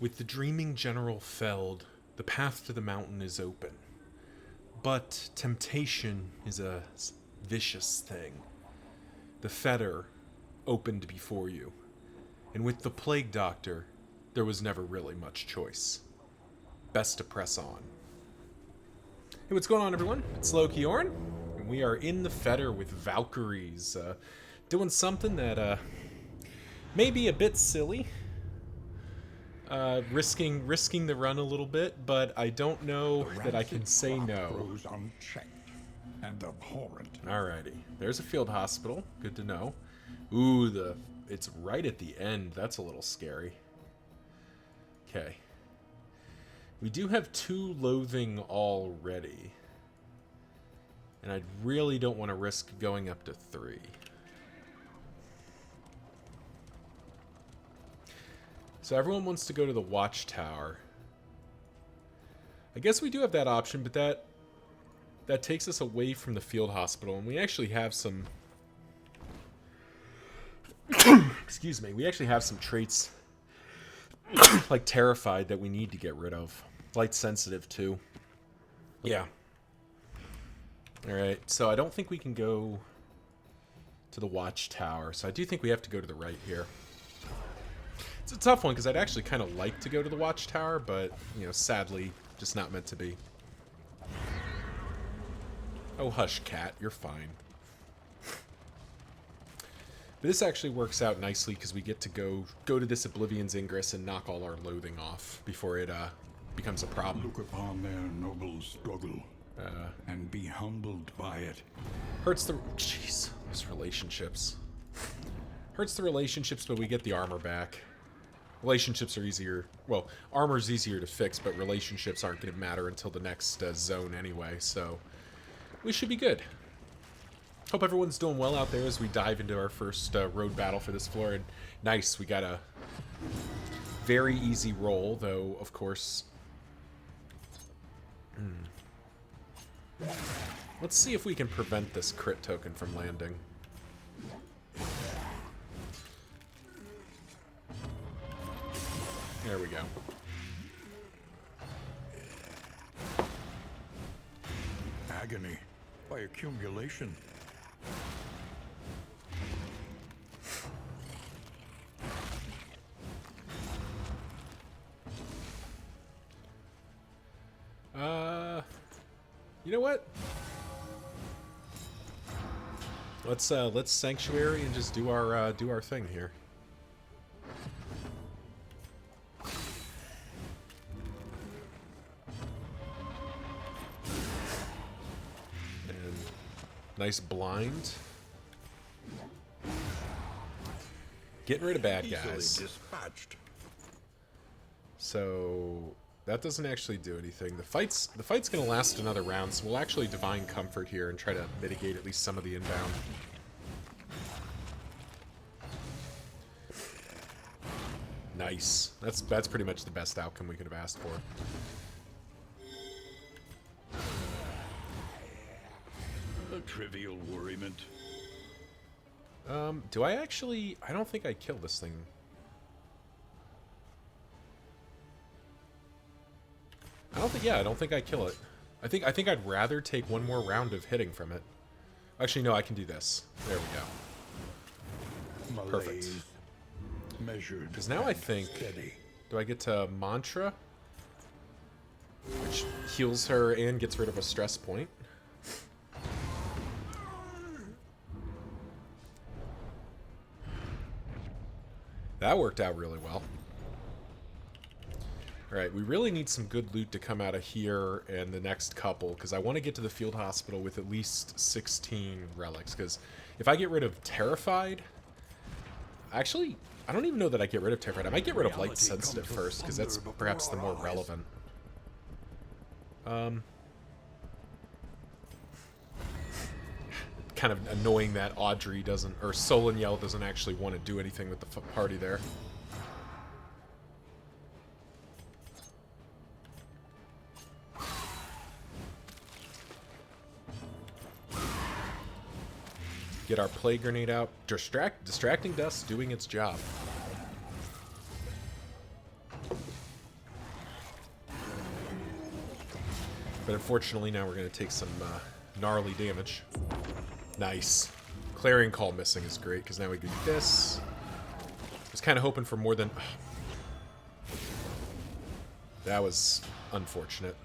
With the dreaming general felled, the path to the mountain is open. But temptation is a vicious thing. The fetter opened before you, and with the plague doctor, there was never really much choice. Best to press on. Hey, what's going on, everyone? It's Loki Orn, and we are in the fetter with Valkyries, doing something that may be a bit silly. Risking the run a little bit, but I don't know that I can say no. Unchecked and abhorrent. Alrighty, there's a field hospital. Good to know. Ooh, it's right at the end. That's a little scary. Okay. We do have 2 loathing already, and I really don't want to risk going up to 3. So everyone wants to go to the watchtower. I guess we do have that option, but that takes us away from the field hospital, and we actually have some excuse me, we actually have some traits like terrified that we need to get rid of. Light sensitive too. Yeah. Alright, so I don't think we can go to the watchtower, so I do think we have to go to the right here. It's a tough one, because I'd actually kind of like to go to the watchtower, but, you know, sadly, just not meant to be. Oh, hush, cat. You're fine. But this actually works out nicely, because we get to go to this Oblivion's Ingress and knock all our loathing off before it becomes a problem. Look upon their noble struggle and be humbled by it. Hurts the... Jeez, those relationships. Hurts the relationships, but we get the armor back. Relationships are easier. Well, armor's easier to fix, but relationships aren't going to matter until the next zone anyway, so we should be good. Hope everyone's doing well out there as we dive into our first road battle for this floor. And nice, we got a very easy roll, though, of course. Let's see if we can prevent this crit token from landing. There we go. Agony by accumulation. You know what? Let's sanctuary and just do our thing here. Nice blind. Getting rid of bad guys. Dispatched. So that doesn't actually do anything. The fight's gonna last another round, so we'll actually Divine Comfort here and try to mitigate at least some of the inbound. Nice. That's pretty much the best outcome we could have asked for. A trivial worriment. Do I actually... I don't think I killed this thing. I don't think I kill it. I think I'd rather take one more round of hitting from it. Actually, no, I can do this. There we go. Perfect. Measured. Because now I think... Steady. Do I get to Mantra? Which heals her and gets rid of a stress point. That worked out really well. Alright, we really need some good loot to come out of here and the next couple, because I want to get to the field hospital with at least 16 relics, because if I get rid of Terrified... Actually, I don't even know that I get rid of Terrified. I might get rid of Light Sensitive first, because that's perhaps the more relevant. Kind of annoying that Audrey doesn't, or Solaniel doesn't actually want to do anything with the party there. Get our Plague Grenade out. Distracting Dust doing its job. But unfortunately, now we're going to take some gnarly damage. Nice. Clarion Call missing is great, because now we do this. I was kind of hoping for more than... That was unfortunate.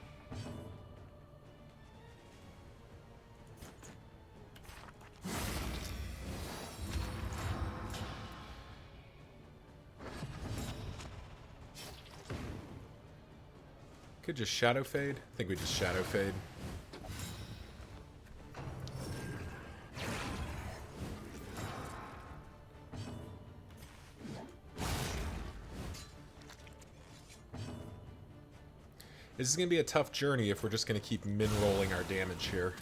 Could just Shadow Fade. I think we just Shadow Fade. This is going to be a tough journey if we're just going to keep min-rolling our damage here.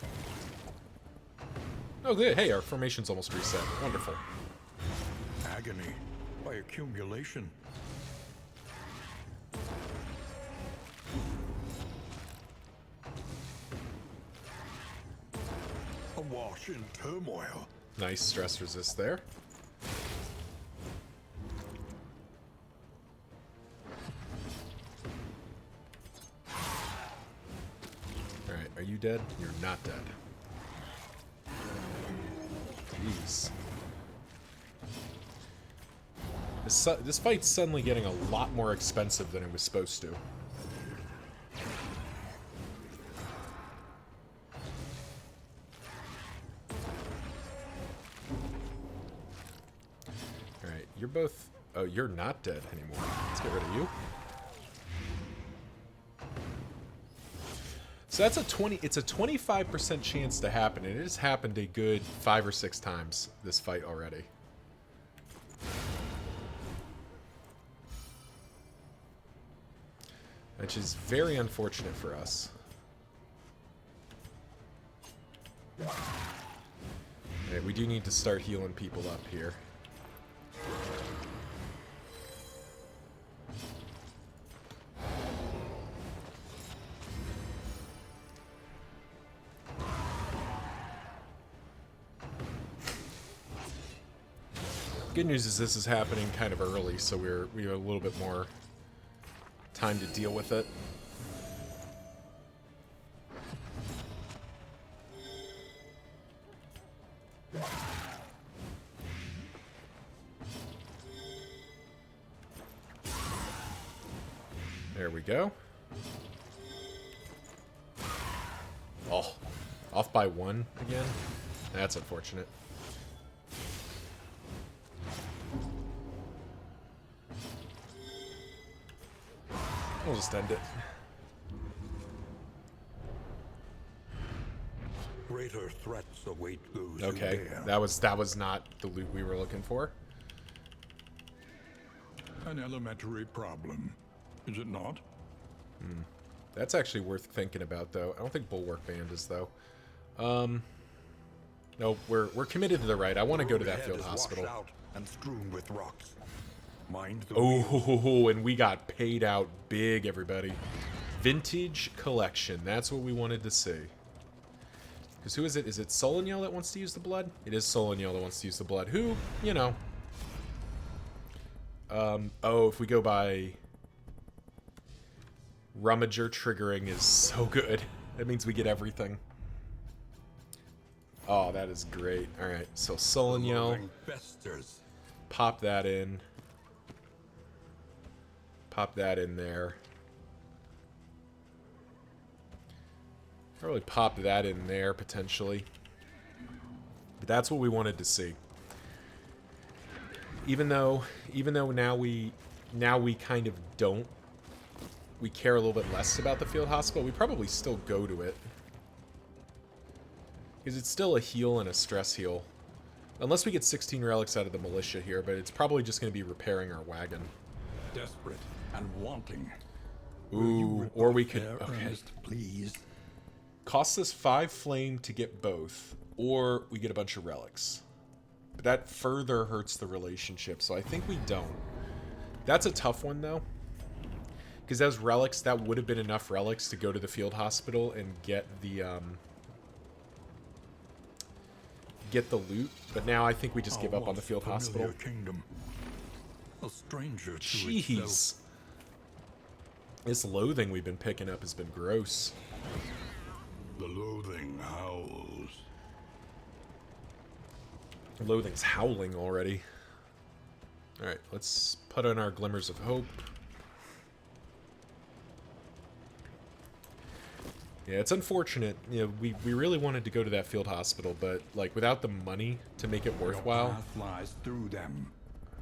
Oh, good. Hey, our formation's almost reset. Wonderful. Agony by accumulation. Awash in turmoil. Nice stress resist there. Alright, are you dead? You're not dead. Jeez. This fight's suddenly getting a lot more expensive than it was supposed to. Alright, you're both... Oh, you're not dead anymore. Let's get rid of you. So that's a 20... It's a 25% chance to happen, and it has happened a good 5 or 6 times this fight already. Which is very unfortunate for us. Alright, we do need to start healing people up here. Good news is this is happening kind of early, so we have a little bit more time to deal with it. There we go. Oh, off by 1 again? That's unfortunate. We'll just end it. Greater threats await those Okay, who dare. that was not the loot we were looking for. An elementary problem, is it not? That's actually worth thinking about, though. I don't think Bulwark Band is, though. No, we're committed to the right. I want to go to that field hospital. Out and strewn with rocks. Mind the wheel. Oh, and we got paid out big, everybody. Vintage collection. That's what we wanted to see. Because who is it? Is it Solaniel that wants to use the blood? It is Solaniel that wants to use the blood. Who, you know. Oh, if we go by... Rummager triggering is so good. That means we get everything. Oh, that is great. Alright, so Solaniel. Pop that in. Pop that in there. Probably pop that in there, potentially. But that's what we wanted to see. Even though now we kind of don't. We care a little bit less about the field hospital. We probably still go to it. Because it's still a heal and a stress heal. Unless we get 16 relics out of the militia here, but it's probably just going to be repairing our wagon. Desperate and wanting. Ooh, or we could... Okay. Ernest, please. Costs us 5 flame to get both, or we get a bunch of relics. But that further hurts the relationship, so I think we don't. That's a tough one, though. Because those relics, that would have been enough relics to go to the field hospital and get the loot. But now I think we just give up on the field hospital. Kingdom. A stranger to Jeez. itself. This loathing we've been picking up has been gross. The loathing howls. Loathing's howling already. Alright, let's put on our glimmers of hope. Yeah, it's unfortunate. You know, we really wanted to go to that field hospital, but like without the money to make it worthwhile. Your path lies through them,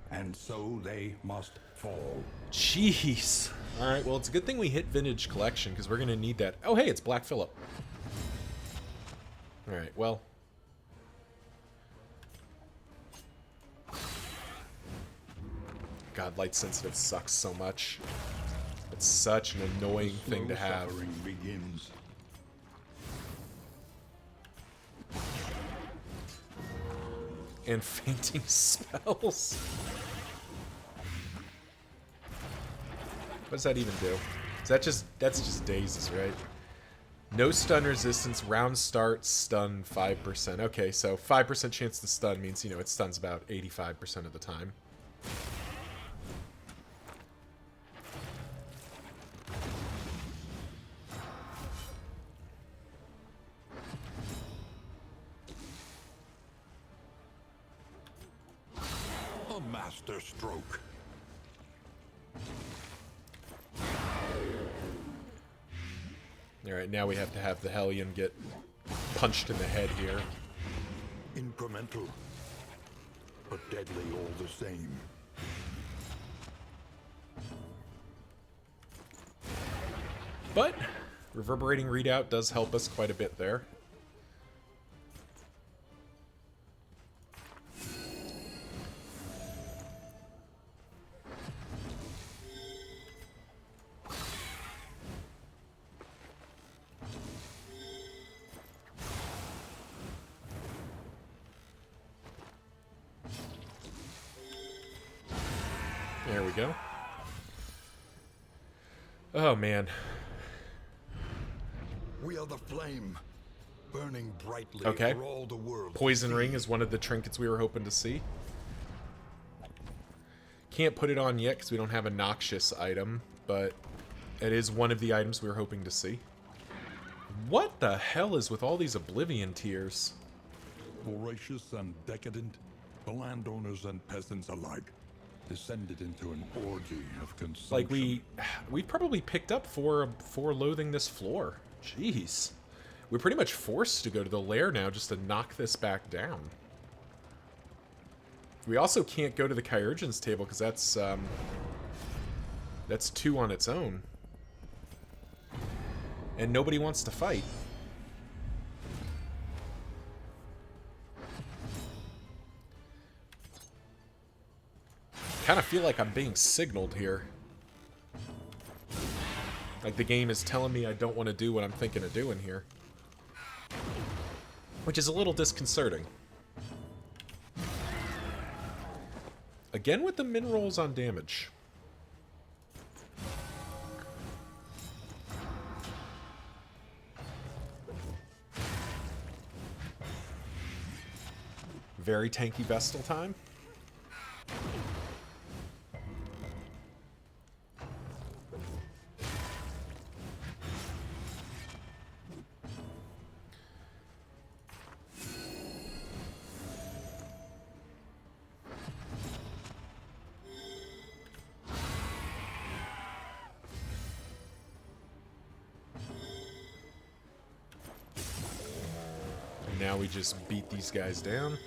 and so they must fall. Jeez. Alright, well it's a good thing we hit Vintage Collection, because we're gonna need that. Oh hey, it's Black Phillip. Alright, well. God, light sensitive sucks so much. It's such an annoying thing to have. Suffering begins. And fainting spells. What does that even do? Is that that's just dazes, right? No stun resistance, round start, stun 5%. Okay, so 5% chance to stun means, you know, it stuns about 85% of the time. A master stroke. Alright, now we have to have the Hellion get punched in the head here. Incremental, but deadly all the same. But reverberating readout does help us quite a bit there. There we go. Oh, man. We are the flame, burning brightly Okay. for all the world. Poison Ring is one of the trinkets we were hoping to see. Can't put it on yet because we don't have a noxious item, but it is one of the items we were hoping to see. What the hell is with all these Oblivion tears? Voracious and decadent, the landowners and peasants alike descended into an orgy of consumption. Like, we probably picked up for loathing this floor. Jeez. We're pretty much forced to go to the lair now just to knock this back down. We also can't go to the Kyurgens table because that's 2 on its own. And nobody wants to fight. Kind of feel like I'm being signaled here. Like the game is telling me I don't want to do what I'm thinking of doing here. Which is a little disconcerting. Again with the min rolls on damage. Very tanky Vestal time. And now we just beat these guys down.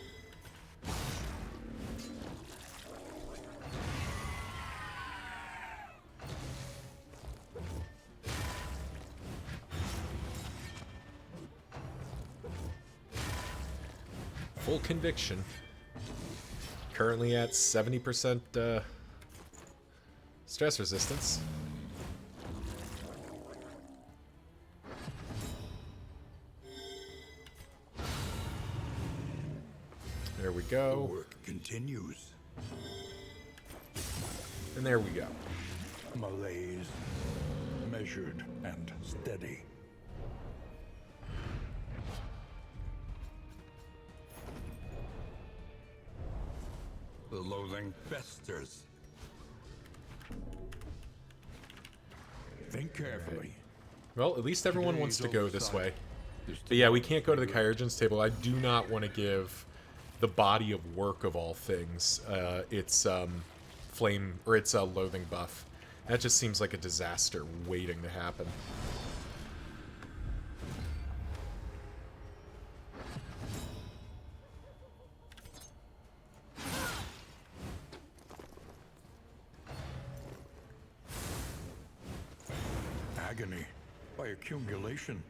Full conviction. Currently at 70% stress resistance. There we The go. work continues. And there we go. Malaise, measured and steady. The loathing festers. Think carefully. Well, at least everyone wants to go Today's this oversight. way. But yeah, we can't go to the Kyurgen's table. I do not want to give the body of work of all things its flame, or its loathing buff. That just seems like a disaster waiting to happen. Agony by accumulation.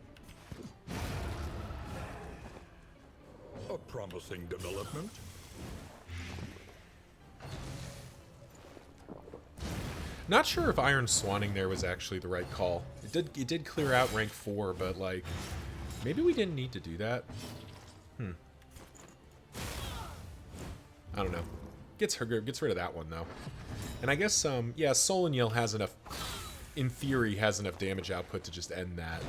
A promising development. Not sure if Iron Swanning there was actually the right call. It did clear out rank 4, but like maybe we didn't need to do that. I don't know. Gets rid of that one though. And I guess yeah, Solaniel has enough, in theory, has enough damage output to just end that.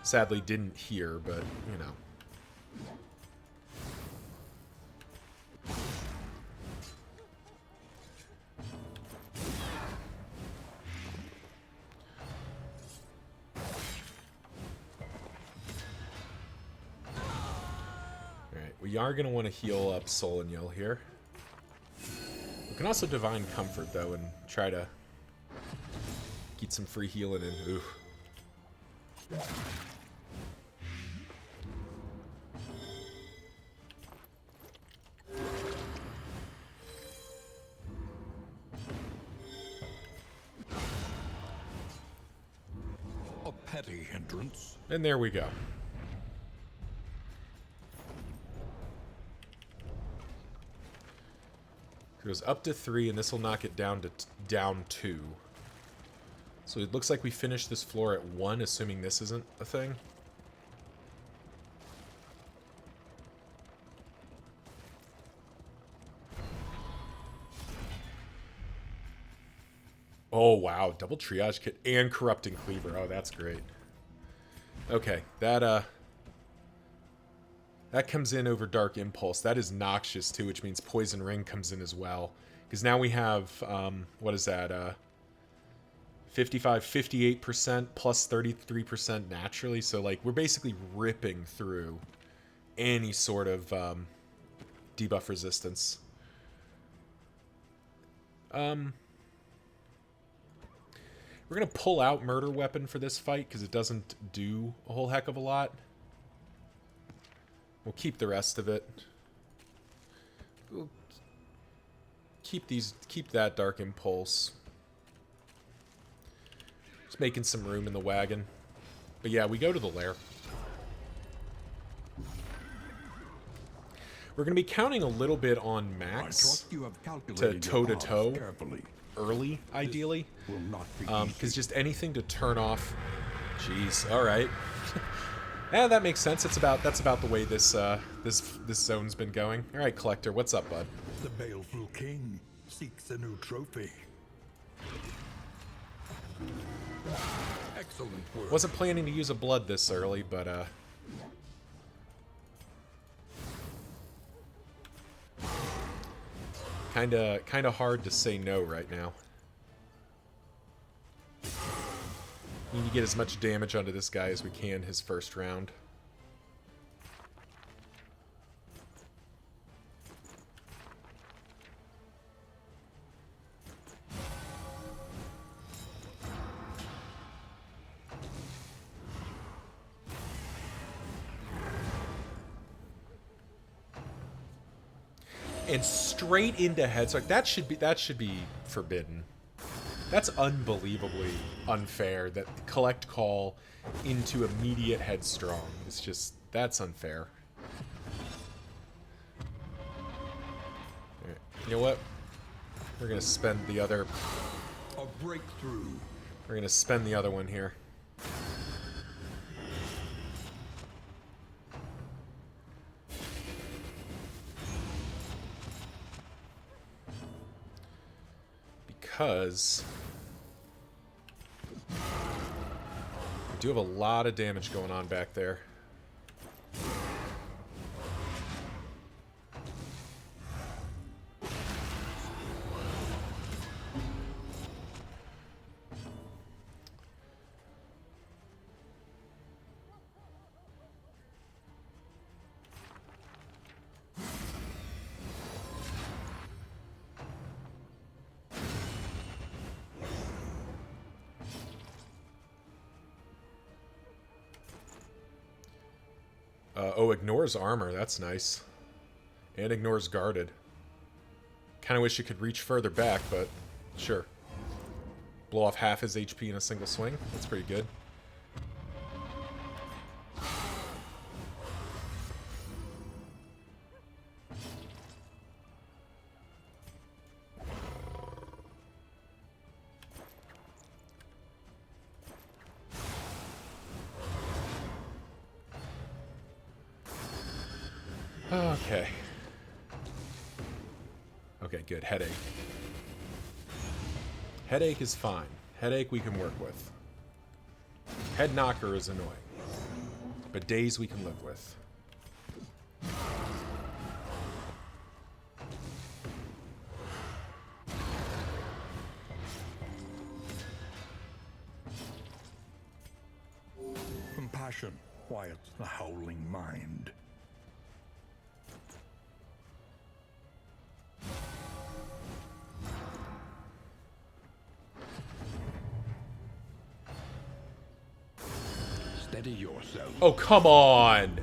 Sadly didn't here, but you know. We are going to want to heal up Solaniel here. We can also Divine Comfort, though, and try to get some free healing in. Ooh. A petty hindrance. And there we go. It goes up to 3, and this will knock it down to down 2. So it looks like we finished this floor at 1, assuming this isn't a thing. Oh, wow. Double Triage Kit and Corrupting Cleaver. Oh, that's great. Okay, that comes in over Dark Impulse. That is noxious, too, which means Poison Ring comes in as well. Because now we have, what is that, 55, 58% plus 33% naturally. So, like, we're basically ripping through any sort of debuff resistance. We're going to pull out Murder Weapon for this fight because it doesn't do a whole heck of a lot. We'll keep the rest of it. We'll keep that Dark Impulse. Just making some room in the wagon. But yeah, we go to the lair. We're going to be counting a little bit on Max to toe-to-toe early, ideally. Because just anything to turn off... Jeez, alright. Yeah, that makes sense. That's about the way this zone's been going. All right, Collector, what's up, bud? The baleful king seeks a new trophy. Excellent work. Wasn't planning to use a blood this early, but kind of hard to say no right now. We need to get as much damage onto this guy as we can his first round. And straight into headstrike. That should be forbidden. That's unbelievably unfair that collect call into immediate headstrong. It's just, that's unfair. Alright, you know what? We're gonna spend the other... A breakthrough. We're gonna spend the other one here. Because we do have a lot of damage going on back there. Oh, ignores armor. That's nice. And ignores guarded. Kind of wish you could reach further back, but sure. Blow off half his HP in a single swing. That's pretty good. Okay. Okay, good. Headache. Headache is fine. Headache we can work with. Head knocker is annoying. But daze we can live with. Compassion quiets the howling mind. Steady yourself. Oh, come on!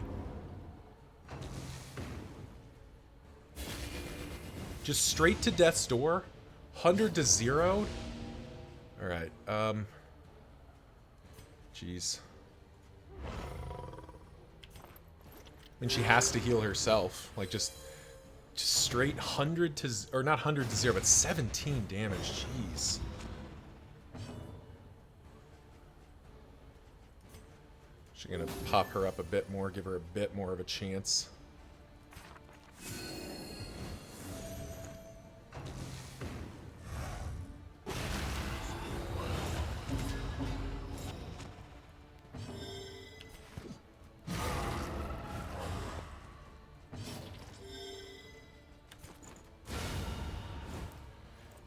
Just straight to death's door? 100 to 0? Alright, jeez. And she has to heal herself. Like, just straight 100 to... Or not 100 to 0, but 17 damage. Jeez. She's gonna pop her up a bit more, give her a bit more of a chance.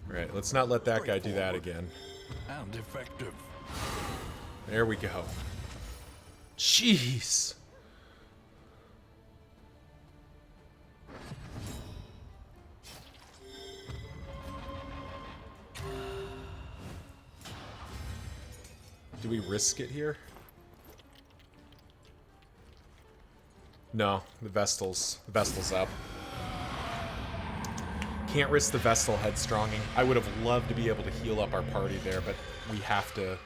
Alright, let's not let that guy do that again. And effective. There we go. Jeez. Do we risk it here? No, the Vestal's up. Can't risk the Vestal headstronging. I would have loved to be able to heal up our party there, but we have to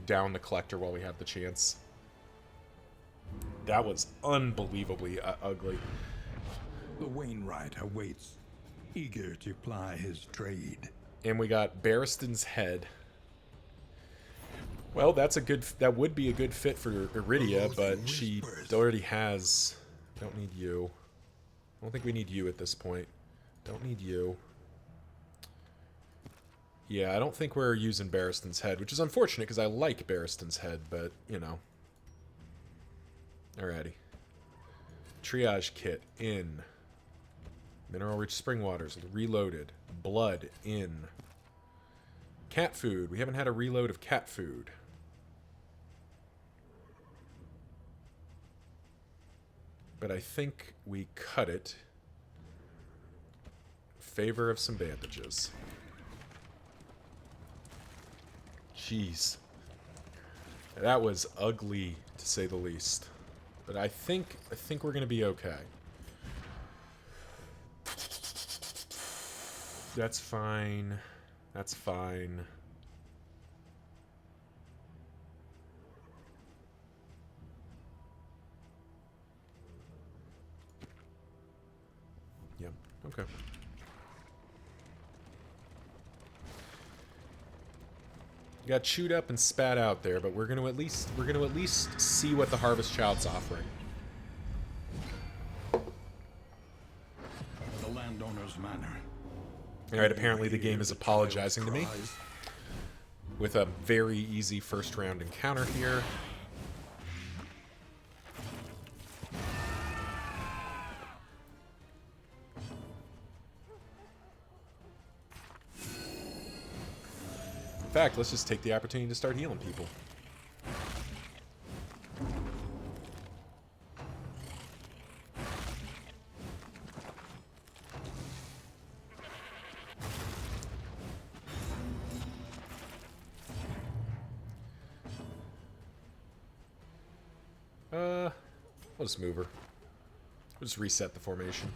down the Collector while we have the chance. That was unbelievably ugly. The Wainwright awaits, eager to ply his trade. And we got Barristan's head. Well, that would be a good fit for Iridia, but she already has... Don't need you. I don't think we need you at this point. Don't need you. Yeah, I don't think we're using Barristan's head, which is unfortunate because I like Barristan's head, but, you know. Alrighty. Triage kit in. Mineral-rich spring waters reloaded. Blood in. Cat food. We haven't had a reload of cat food. But I think we cut it in favor of some bandages. Jeez. That was ugly, to say the least. But I think we're gonna be okay. That's fine. That's fine. Yep. Okay. Got chewed up and spat out there, but we're gonna at least see what the Harvest Child's offering. The landowner's manor. Alright, apparently the game is apologizing to me. With a very easy first round encounter here. In fact, let's just take the opportunity to start healing people. We'll just move her. We'll just reset the formation.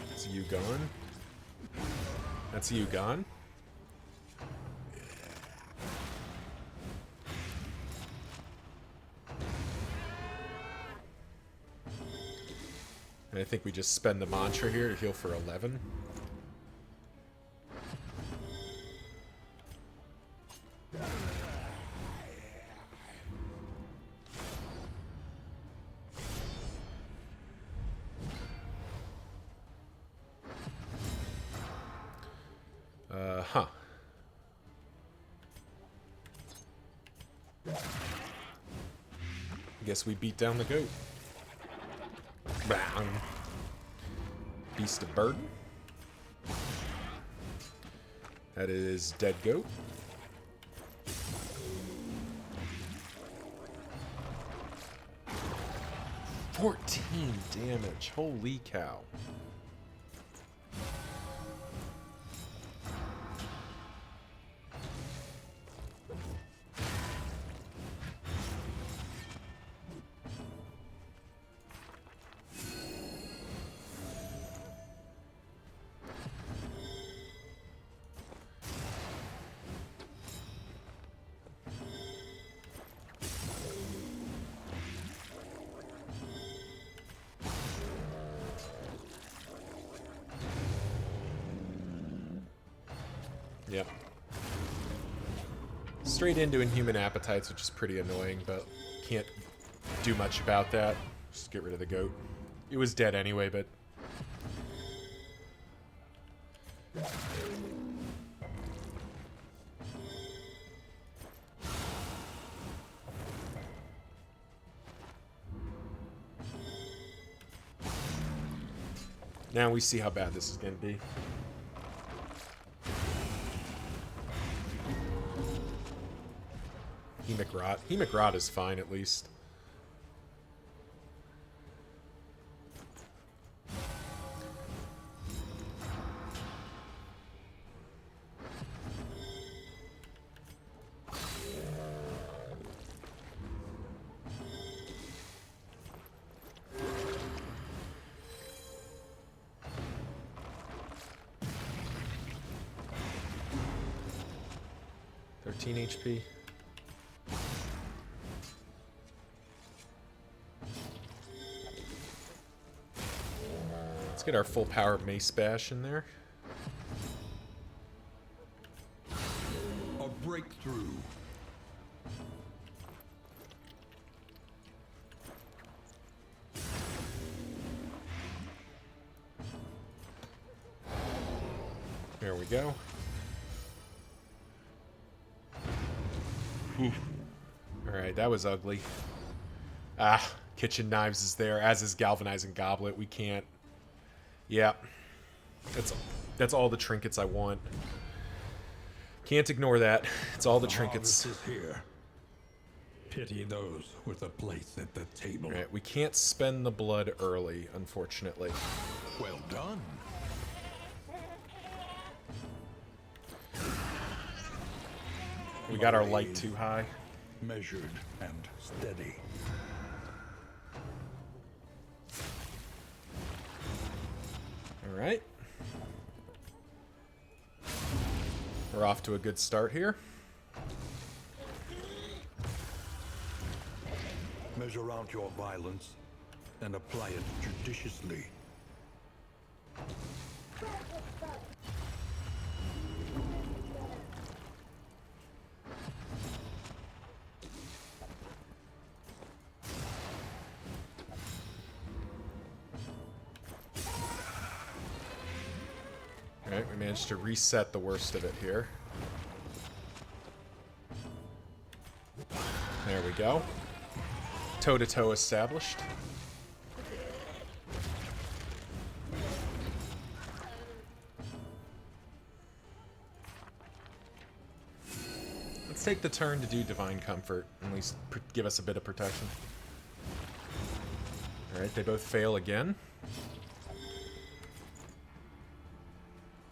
That's you gone. That's you gone. And I think we just spend the mantra here to heal for 11. Huh. Guess we beat down the goat. Bang. Beast of Burden. That is dead goat. $14 damage. Holy cow. Yep. Straight into Inhuman Appetites, which is pretty annoying, but can't do much about that. Just get rid of the goat. It was dead anyway, but... Now we see how bad this is going to be. Hemic Rot. Hemic Rot is fine, at least. HP. Let's get our full power Mace Bash in there. A breakthrough. There we go. Alright, that was ugly. Ah, Kitchen Knives is there, as is Galvanizing Goblet. We can't... Yeah. That's all the trinkets I want. Can't ignore that. It's all the trinkets. Is here. Pity those with a place at the table. Alright, we can't spend the blood early, unfortunately. Well done. We got our light too high. Measured and steady. Alright. We're off to a good start here. Measure out your violence and apply it judiciously. Alright, we managed to reset the worst of it here. There we go. Toe-to-toe established. Let's take the turn to do Divine Comfort, at least give us a bit of protection. Alright, they both fail again.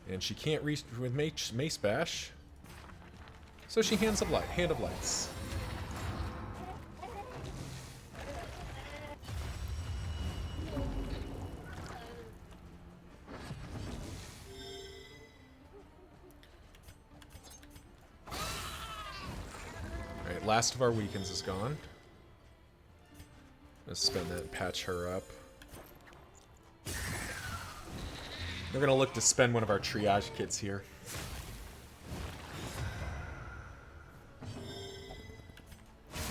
And she can't reach with Mace Bash. So she Hand of Lights. Alright, last of our weakens is gone. Let's spend that and patch her up. We're gonna look to spend one of our triage kits here.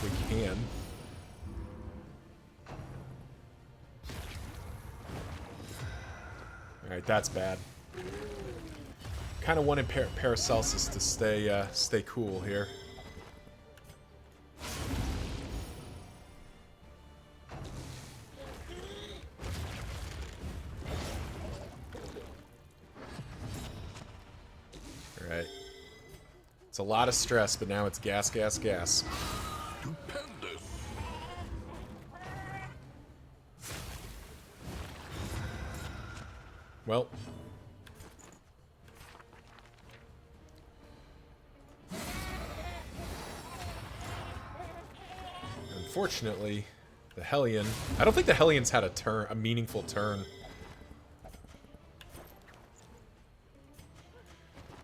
We can. Alright, that's bad. Kind of wanted Paracelsus to stay cool here. Alright. It's a lot of stress, but now it's gas, gas, gas. Stupendous. Well. Unfortunately, the Hellion... I don't think the Hellion's had a meaningful turn.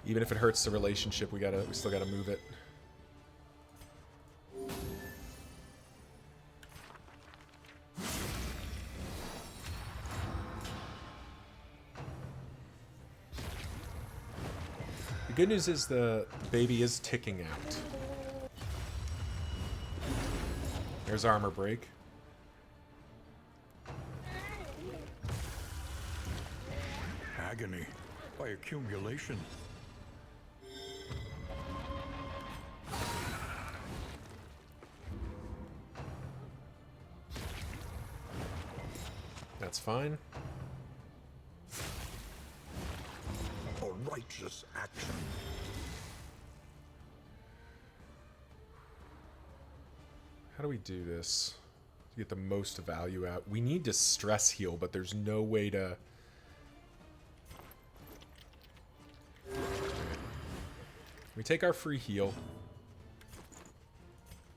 Even if it hurts the relationship, we still gotta move it. The good news is the baby is ticking out. There's armor break. Agony by accumulation. That's fine. A righteous action. How do we do this to get the most value out? We need to stress heal, but there's no way to... We take our free heal.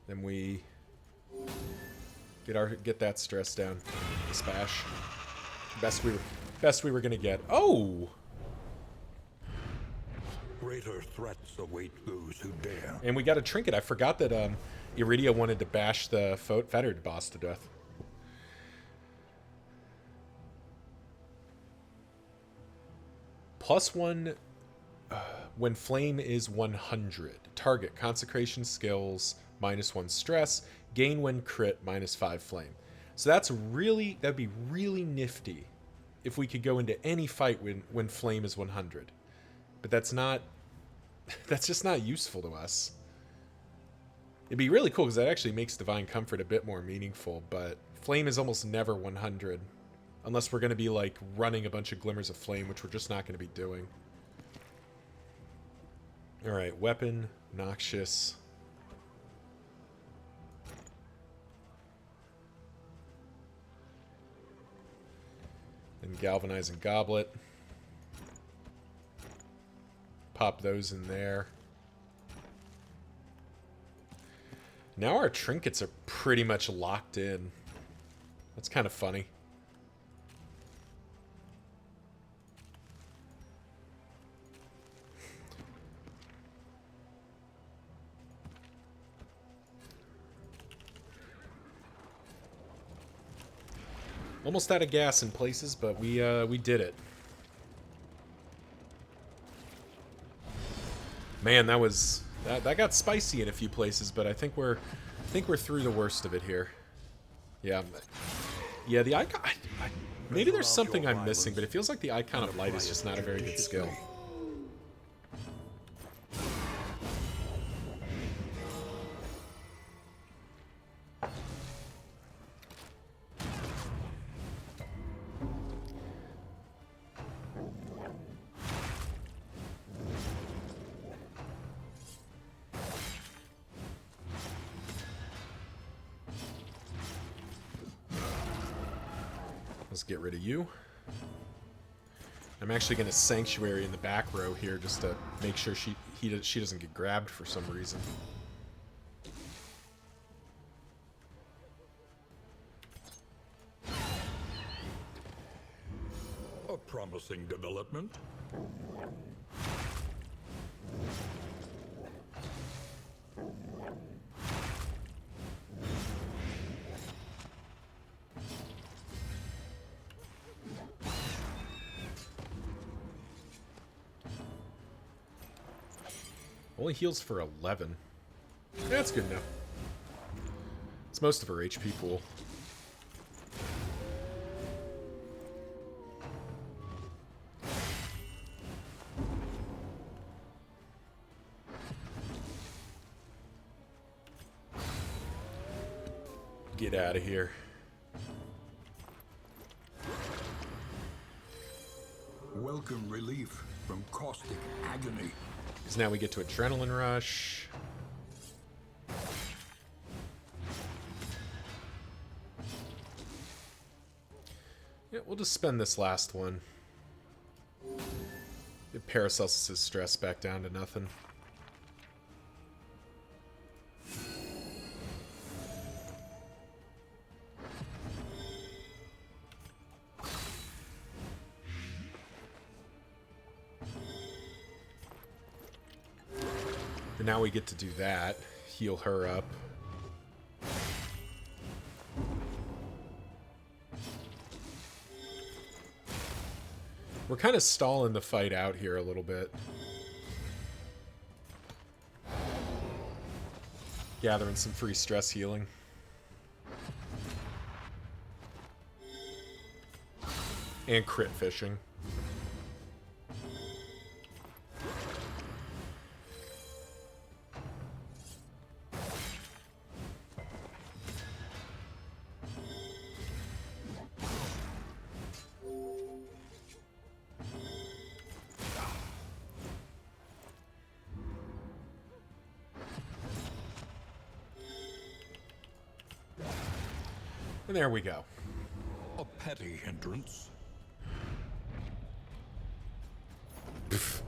Then we get that stress down. Smash. Best we were gonna get. Oh! Greater threats await those who dare. And we got a trinket. I forgot that Iridia wanted to bash the fettered boss to death. +1 when flame is 100. Target consecration skills -1 stress. Gain when crit -5 flame. So that'd be really nifty if we could go into any fight when flame is 100. But that's just not useful to us. It'd be really cool because that actually makes Divine Comfort a bit more meaningful, but flame is almost never 100. Unless we're going to be like running a bunch of Glimmers of Flame, which we're just not going to be doing. Alright, weapon, noxious. And galvanizing goblet. Pop those in there. Now our trinkets are pretty much locked in. That's kind of funny. Almost out of gas in places, but we did it. Man, that got spicy in a few places, but I think we're through the worst of it here. Yeah, yeah. The icon. Maybe there's something I'm missing, but it feels like the Icon of Light is just not a very good skill. Let's get rid of you. I'm actually going to sanctuary in the back row here just to make sure she doesn't get grabbed for some reason. A promising development. Only heals for 11. That's good enough. It's most of her HP pool. Get out of here. Welcome relief from caustic agony. Because now we get to Adrenaline Rush. Yeah, we'll just spend this last one. Get Paracelsus' stress back down to nothing. And now we get to do that. Heal her up. We're kind of stalling the fight out here a little bit. Gathering some free stress healing. And crit fishing. And there we go. A petty hindrance. Pff,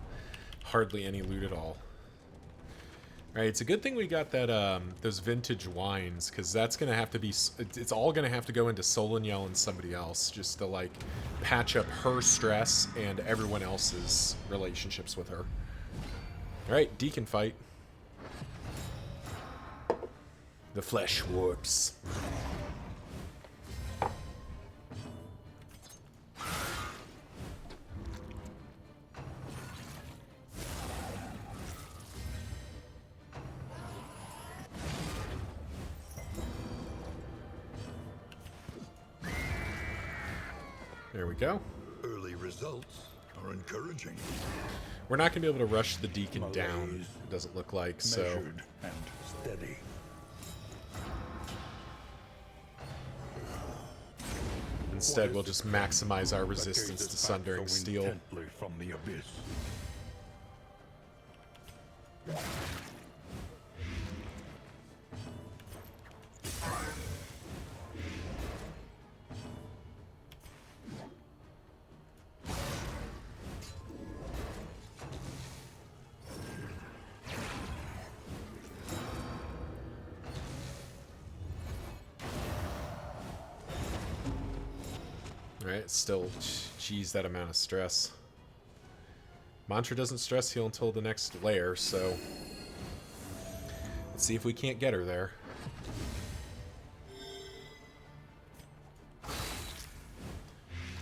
hardly any loot at all. Alright, it's a good thing we got that those vintage wines, because that's going to have to be... It's all going to have to go into Solaniel and somebody else, just to, like, patch up her stress and everyone else's relationships with her. Alright, Deacon fight. The flesh warps. There we go. Early results are encouraging. We're not going to be able to rush the Deacon down, it doesn't look like, so... Measured and steady. Instead, we'll just maximize our resistance to Sundering Steel. From the abyss. Alright, still, geez, that amount of stress. Mantra doesn't stress heal until the next layer, so... Let's see if we can't get her there.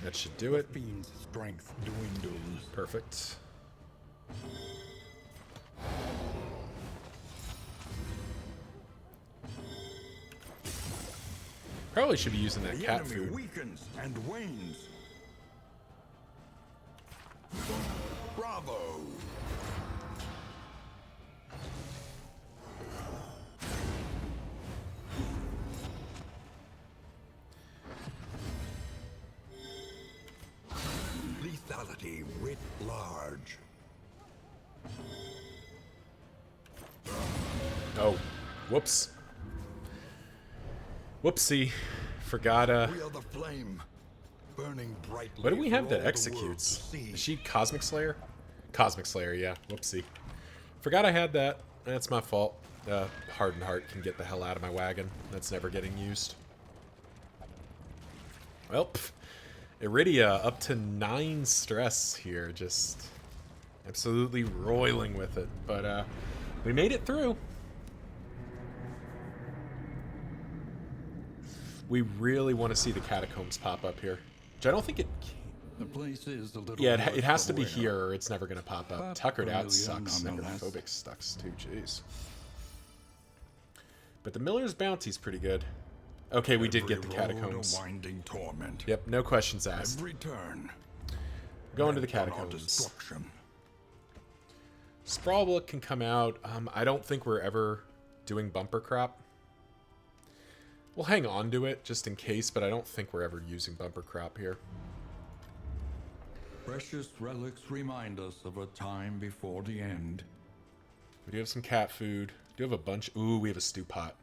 That should do it. The fiend's strength dwindles. Perfect. Probably should be using that The cat enemy food. weakens and wanes. Bravo! Lethality writ large. Oh, whoops. Whoopsie. Forgot, We are the flame. burning brightly. What do we have for that all the world executes? to see. Is she Cosmic Slayer? Cosmic Slayer, yeah. Whoopsie. Forgot I had that. That's my fault. Hardened Heart can get the hell out of my wagon. That's never getting used. Well, Iridia up to 9 stress here. Just absolutely roiling with it. But we made it through. We really want to see the catacombs pop up here. Which I don't think it... The place is a little. Yeah, it has to be aware, here or it's never going to pop up. but Tuckered out familiar sucks. nonetheless. Necrophobic sucks too, jeez. But the Miller's Bounty's pretty good. Okay, we did get the Every road a catacombs. winding torment. Yep, no questions asked. Every turn. Going to the bent on our catacombs. destruction. Sprawlbook can come out. I don't think we're ever doing bumper crop. We'll hang on to it just in case, but I don't think we're ever using bumper crop here. Precious relics remind us of a time before the end. We do have some cat food. Do have a bunch. Ooh, we have a stew pot.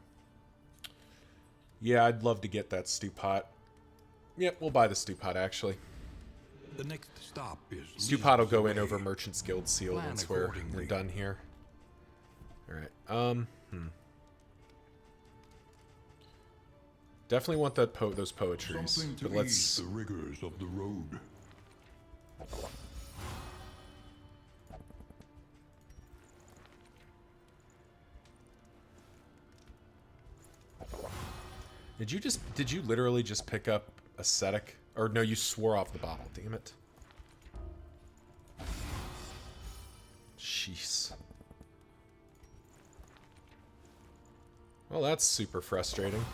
Yeah, I'd love to get that stew pot. Yep, we'll buy the stew pot actually. The next stop is. Stew pot will leagues go in away. over Merchant's Guild seal Plan once we're accordingly. done here. Alright, Definitely want that those poetries. Something to But ease let's... the rigors of the road. Did you literally just pick up ascetic? Or no, you swore off the bottle, damn it. Jeez. Well, that's super frustrating.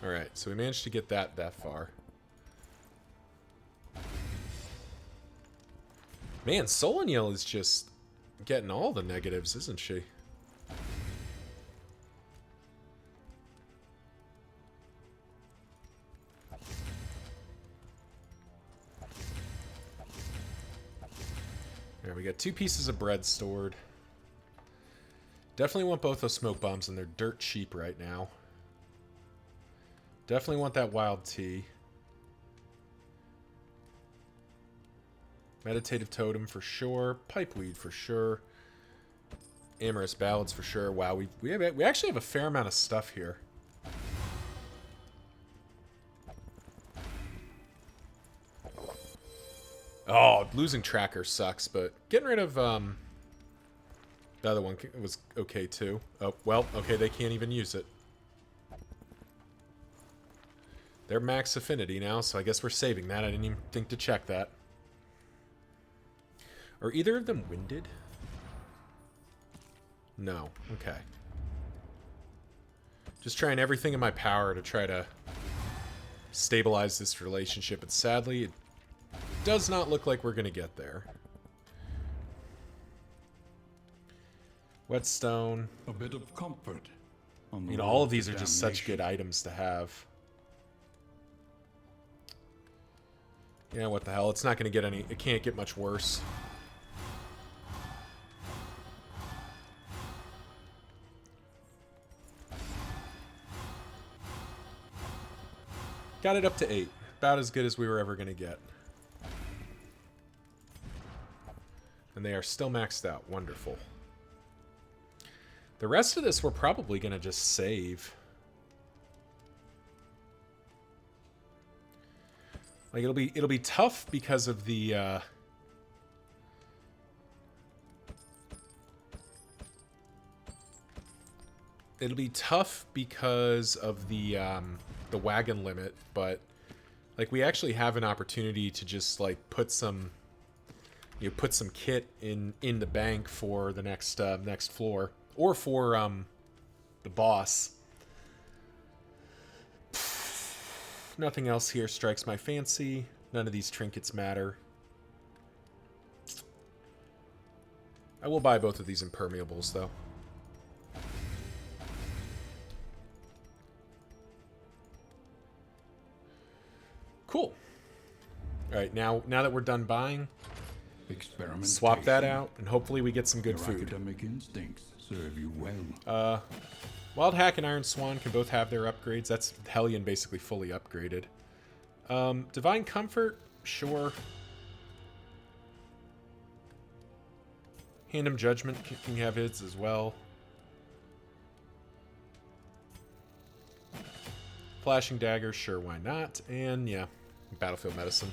Alright, so we managed to get that far. Man, Solaniel is just getting all the negatives, isn't she? There, we got 2 pieces of bread stored. Definitely want both those smoke bombs, and they're dirt cheap right now. Definitely want that wild tea. Meditative Totem for sure. Pipeweed for sure. Amorous Ballads for sure. Wow, we actually have a fair amount of stuff here. Oh, losing Tracker sucks, but getting rid of the other one was okay too. Oh, well, okay, they can't even use it. They're max affinity now, so I guess we're saving that. I didn't even think to check that. Are either of them winded? No. Okay. Just trying everything in my power to try to stabilize this relationship, but sadly, it does not look like we're going to get there. Whetstone. A bit of comfort. On the You know, all road of these to are just such damnation. good items to have. Yeah, what the hell? It's not going to get any... It can't get much worse. Got it up to 8. About as good as we were ever going to get. And they are still maxed out. Wonderful. The rest of this we're probably going to just save. Like it'll be tough because of the it'll be tough because of the wagon limit, but like we actually have an opportunity to just like put some kit in the bank for the next next floor or for the boss. Nothing else here strikes my fancy. None of these trinkets matter. I will buy both of these impermeables, though. Cool. Alright, now that we're done buying, swap that out, and hopefully we get some good Your food. academic instincts serve you well. Wild Hack and Iron Swan can both have their upgrades. That's Hellion basically fully upgraded. Divine Comfort, sure. Handom Judgment can have his as well. Flashing Dagger, sure, why not? And yeah, Battlefield Medicine.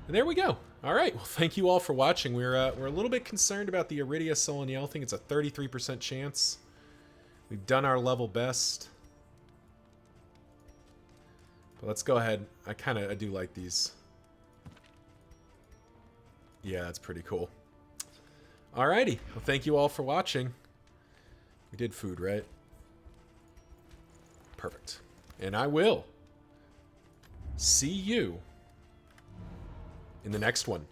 And there we go. All right, well, thank you all for watching. We're a little bit concerned about the Iridia Soleniel thing. It's a 33% chance. We've done our level best. But let's go ahead. I do like these. Yeah, that's pretty cool. Alrighty. Well, thank you all for watching. We did food, right? Perfect. And I will see you in the next one.